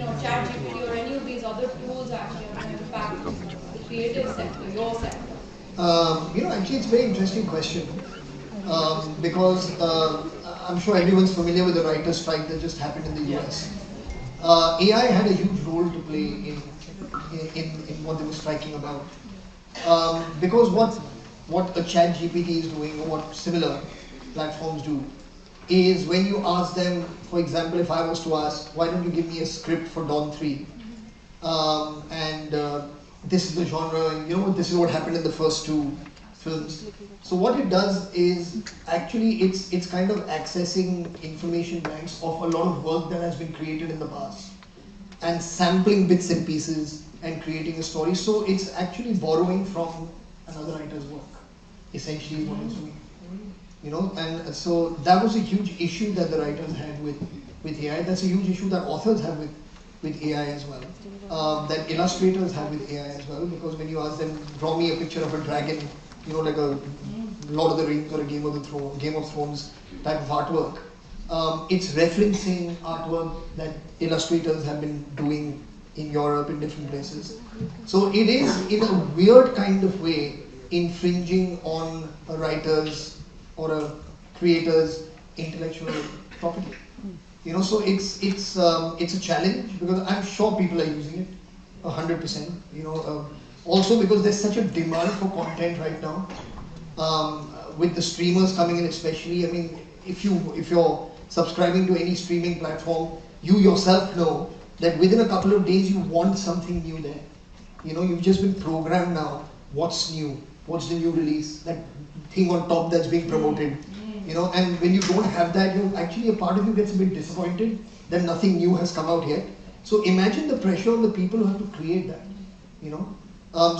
ChatGPT or any of these other tools actually are going to impact the creative sector, your sector? Actually, it's a very interesting question because I'm sure everyone's familiar with the writer's strike that just happened in the US. AI had a huge role to play in what they were striking about. Because what a chat GPT is doing or what similar platforms do is when you ask them, for example, if I was to ask, why don't you give me a script for Dawn 3? And this is the genre, and this is what happened in the first two films. So what it does is actually it's kind of accessing information banks of a lot of work that has been created in the past and sampling bits and pieces and creating a story. So it's actually borrowing from another writer's work, essentially is what it's doing. And so that was a huge issue that the writers had with AI. That's a huge issue that authors have with AI as well. That illustrators have with AI as well, because when you ask them, draw me a picture of a dragon, like a Lord of the Rings or a Game of Thrones type of artwork, it's referencing artwork that illustrators have been doing in Europe, in different places. So it is, in a weird kind of way, infringing on a writer's or a creator's intellectual property. So it's a challenge because I'm sure people are using it 100%. Also because there's such a demand for content right now, with the streamers coming in especially. I mean, if you're subscribing to any streaming platform, you yourself know that within a couple of days you want something new there. You've just been programmed now. What's new? What's the new release? That thing on top that's being promoted. And when you don't have that, actually a part of you gets a bit disappointed that nothing new has come out yet. So imagine the pressure on the people who have to create that.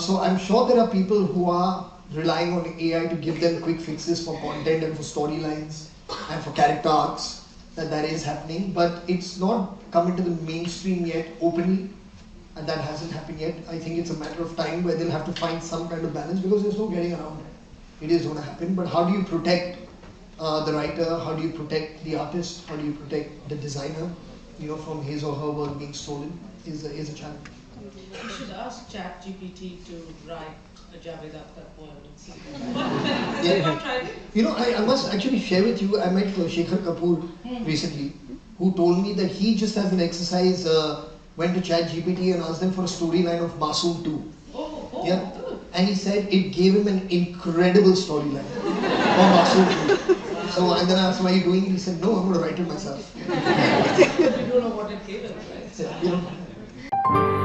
So I'm sure there are people who are relying on AI to give them quick fixes for content and for storylines and for character arcs. That is happening, but it's not come into the mainstream yet openly, and that hasn't happened yet. I think it's a matter of time where they'll have to find some kind of balance because there's no getting around it. It is going to happen, but how do you protect the writer? How do you protect the artist? How do you protect the designer, from his or her work being stolen is a challenge. You should ask ChatGPT to write a Javed Akhtar poem and see. Has anyone tried it? I must actually share with you, I met Shekhar Kapoor recently, who told me that he just as an exercise went to ChatGPT and asked them for a storyline of Masoom 2. Yeah. And he said it gave him an incredible storyline for Masoom 2. So, and then I asked, why are you doing it? He said, no, I'm going to write it myself. You don't know what it gave him, right? Yeah,